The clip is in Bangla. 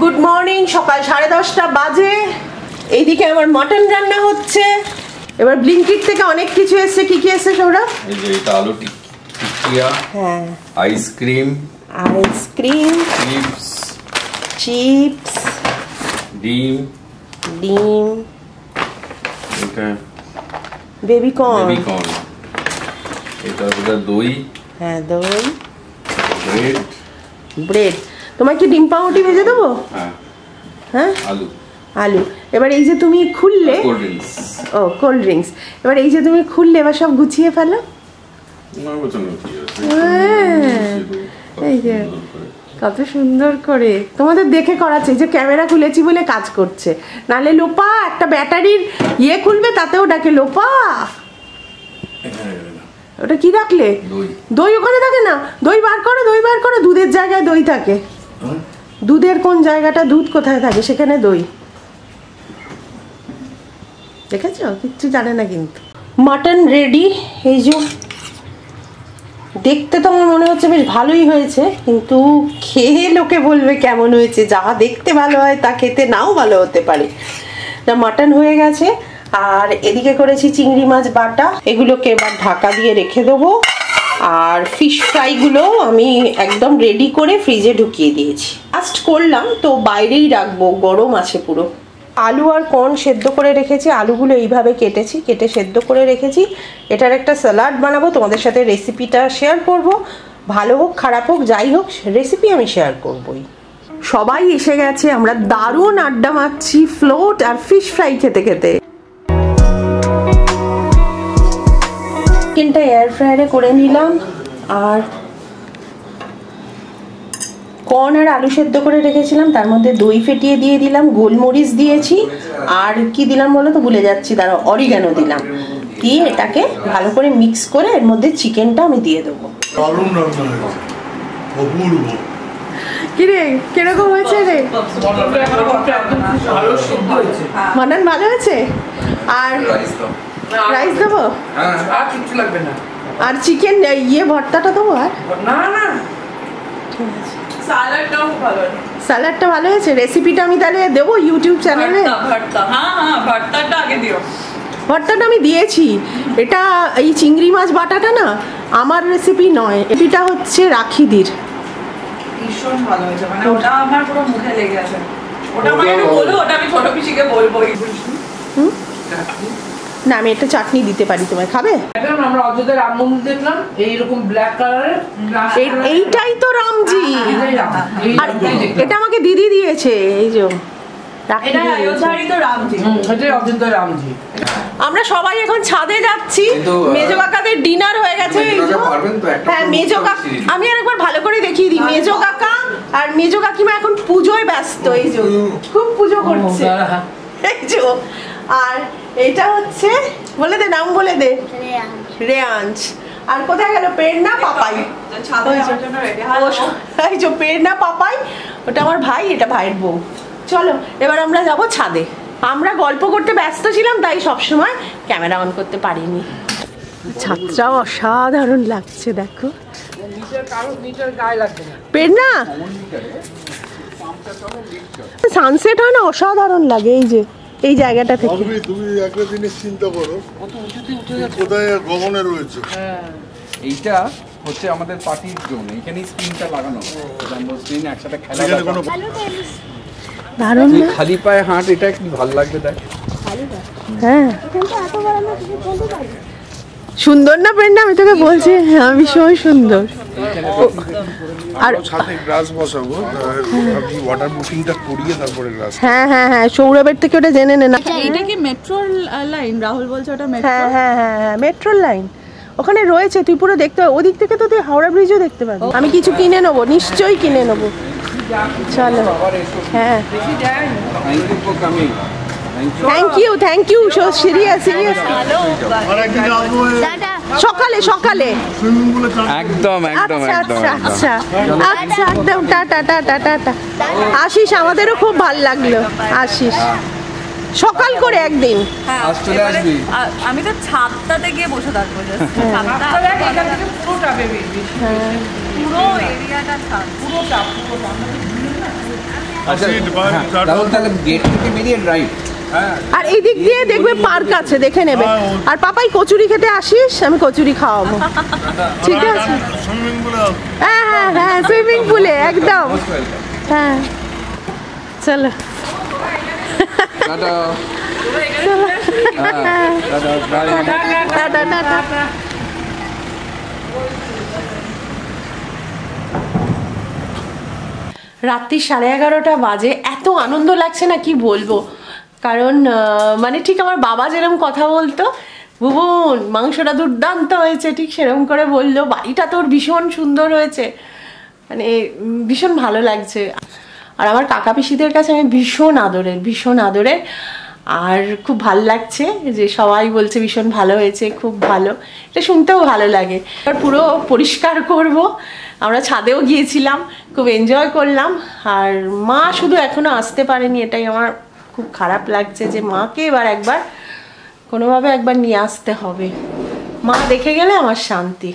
গুড মর্নিং, সকাল 10:30 বাজে। এইদিকে আমার মটন রান্না হচ্ছে। এবার ব্লিঙ্কিট থেকে অনেক কিছু এসেছে। কি কি এসেছে সৌরভ? এই যে এটা আলু টিকিয়া, হ্যাঁ, আইসক্রিম, চিপস, ডিম, এটা বেবি কর্ন, এটা হলো দই, হ্যাঁ দই, ব্রেড। তোমার কি ডিম পাউরুটি ভেজে দেবো? হ্যাঁ, আলু। এবার এই যে তুমি খুললে, কোল্ড ড্রিঙ্কস। এবার এই যে তুমি খুললে, এবার সব গুছিয়ে ফেলো। এই যে কত সুন্দর করে তোমাদের দেখে করাচ্ছে। যে ক্যামেরা খুলেছি বলে কাজ করছে, নালে লোপা একটা ব্যাটারির ইয়ে খুলবে, তাতেও ডাকে লোপা। ওটা কি রাখলে? দই ওখানে থাকে না। দই বার করো। দুধের জায়গায় দই থাকে। দুধের কোন জায়গাটা, দুধ কোথায় থাকে সেখানে দই। দেখেছো? কিচ্ছু জানে না কিন্তু। Mutton ready. এই যে দেখতে তো আমার মনে হচ্ছে বেশ ভালোই হয়েছে, কিন্তু খেয়ে লোকে বলবে কেমন হয়েছে। যা দেখতে ভালো হয় তা খেতে নাও ভালো হতে পারে। তা মাটন হয়ে গেছে। আর এদিকে করেছি চিংড়ি মাছ বাটা। এগুলোকে এবার ঢাকা দিয়ে রেখে দেবো। আর ফিশ ফ্রাইগুলো আমি একদম রেডি করে ফ্রিজে ঢুকিয়ে দিয়েছি। ফার্স্ট করলাম তো বাইরেই রাখবো, গরম আছে পুরো। আলু আর কর্ন সেদ্ধ করে রেখেছি। আলুগুলো এইভাবে কেটে সেদ্ধ করে রেখেছি। এটার একটা স্যালাড বানাবো, তোমাদের সাথে রেসিপিটা শেয়ার করব। ভালো হোক খারাপ হোক যাই হোক, রেসিপি আমি শেয়ার করবই। সবাই এসে গেছে, আমরা দারুণ আড্ডা মারছি ফ্লোট আর ফিশ ফ্রাই খেতে খেতে। চিকেনটা এয়ার ফ্রায়ারে করে নিলাম। আর কর্ন আর আলু সেদ্ধ করে রেখেছিলাম, তার মধ্যে দই ফেটিয়ে দিয়ে দিলাম, গোলমরিচ দিয়েছি, আর কি দিলাম বলো তো ভুলে যাচ্ছি, দাঁড়াও, অরিগানো দিলাম। দিয়ে এটাকে ভালো করে মিক্স করে এর মধ্যে চিকেনটা আমি দিয়ে দেবো। কিরে কিরকম হয়েছে রে? মাটন ভালো হয়েছে। আর রাইস দেবো? আর চিকেন ইয়ে ভর্তাটা দেবো? আর না, স্যালাডটা ভালো হয়েছে। রেসিপিটা আমি তাহলে দেবো ইউটিউব চ্যানেলে। ভর্তাটা আমি দিয়েছি। এটা এই চিংড়ি মাছ বাটাটা না আমার রেসিপি নয়, এটা হচ্ছে রাখিদির। ভীষণ ভালো হয়েছে, মানে ওটা আমার পুরো মুখে লেগে আছে। ওটা আমাকে একটু বলো, ওটা আমি ছোট পিসিকে বলবো। না, আমি একটা চাটনি দিতে পারি, তোমায় খাবে? আমরা অযোধ্যা রাম মন্দির দেখলাম এইরকম ব্ল্যাক কালারের। এইটাই তো রামজি। আর এটা আমাকে দিদি দিয়েছে। এই যে আমরা সবাই এখন ছাদে যাচ্ছি। মেজো কাকাদের ডিনার হয়ে গেছে। হ্যাঁ, মেজো কাকা, আমি আর একবার ভালো করে দেখিয়ে দিই। মেজো কাকা আর মেজো কাকিমা এখন পুজোয় ব্যস্ত। এই যে খুব পুজো করছে। এই যে আর এটা হচ্ছে, বলে দে নাম, বলে দে। রেয়াঞ্জ। আর কোথায় গেল প্রেরণা পাপাই? এই যে প্রেরণা পাপাই, ওটা আমার ভাই, এটা ভাইয়ের বউ। চলো এবার আমরা যাব ছাদে। আমরা গল্প করতে ব্যস্ত ছিলাম, তাই সবসময় ক্যামেরা অন করতে পারিনি। ছাদটাও অসাধারণ লাগছে, দেখো। প্রেরণা, সানসেট হয় না, অসাধারণ লাগে। এই যে এই জায়গাটা থেকে তুমি একটা জিনিস চিন্তা করো, কোথায় গগনে রয়েছে। এইটা হচ্ছে আমাদের পার্টির জোন। এখানেই স্ক্রিনটা লাগানো, স্ক্রিন একসাথে খেলা যাবে। দারুণ না? খালি পায়ে হাঁট, এটা কি ভালো লাগবে দেখ। হ্যাঁ, সুন্দর না প্রেরণা? আমি তোকে বলছি, হ্যাঁ ভীষণ সুন্দর। আর সাথে গ্লাস বসাবো, আমি ওয়াটার বুকিংটা করিয়ে তারপরে গ্লাস। হ্যাঁ হ্যাঁ হ্যাঁ, সৌরভের থেকে ওটা জেনে নে না। এটা কি মেট্রো লাইন? রাহুল বলছে ওটা মেট্রো। হ্যাঁ হ্যাঁ হ্যাঁ, মেট্রো লাইন ওখানে রয়েছে। তুই পুরো দেখতে পাবি। ওদিক থেকে তো তুই হাওড়া ব্রিজও দেখতে পাবি। আমি কিছু কিনে নেবো, নিশ্চয়ই কিনে নেবো। চলো। হ্যাঁ, থ্যাংক ইউ সো সিরিয়াস। সকালে একদম। আচ্ছা একদম। টাটা। আসিস, আমাদেরও খুব ভালো লাগলো। আসিস সকাল করে একদিন। আমি তো ছাদটাতে গিয়ে বসে থাকবো। পুরো এরিয়াটা ছাদ, পুরোটা। রাহুল তাহলে গেট থেকে বেরিয়ে ড্রাইভ। হ্যাঁ, আর এই দিক দিয়ে দেখবে পার্ক আছে, দেখে নেবে। আর পাপাই কচুরি খেতে আসিস, আমি কচুরি খাওয়াবো, ঠিক আছে? সুইমিং পুলে হ্যাঁ হ্যাঁ হ্যাঁ, সুইমিং পুলে একদম। Most welcome. হ্যাঁ চলো। Tata. Tata, bye. Tata tata. রাত্রি 11:30 বাজে, এত আনন্দ লাগছে না কি বলবো। কারণ মানে ঠিক আমার বাবা যেরকম কথা বলতো, ভুবন মাংসটা দুর্দান্ত হয়েছে, ঠিক সেরকম করে বললো। বাড়িটা তোর ভীষণ সুন্দর হয়েছে, মানে ভীষণ ভালো লাগছে। আর আমার কাকা পিসিদের কাছে আমি ভীষণ আদরের। আর খুব ভালো লাগছে যে সবাই বলছে ভীষণ ভালো হয়েছে, খুব ভালো, এটা শুনতেও ভালো লাগে। আর পুরো পরিষ্কার করব, আমরা ছাদেও গিয়েছিলাম, খুব এনজয় করলাম। আর মা শুধু এখনো আসতে পারেনি, এটাই আমার খুব খারাপ লাগছে যে মাকে একবার কোনোভাবে একবার নিয়ে আসতে হবে। মা দেখে গেলে আমার শান্তি।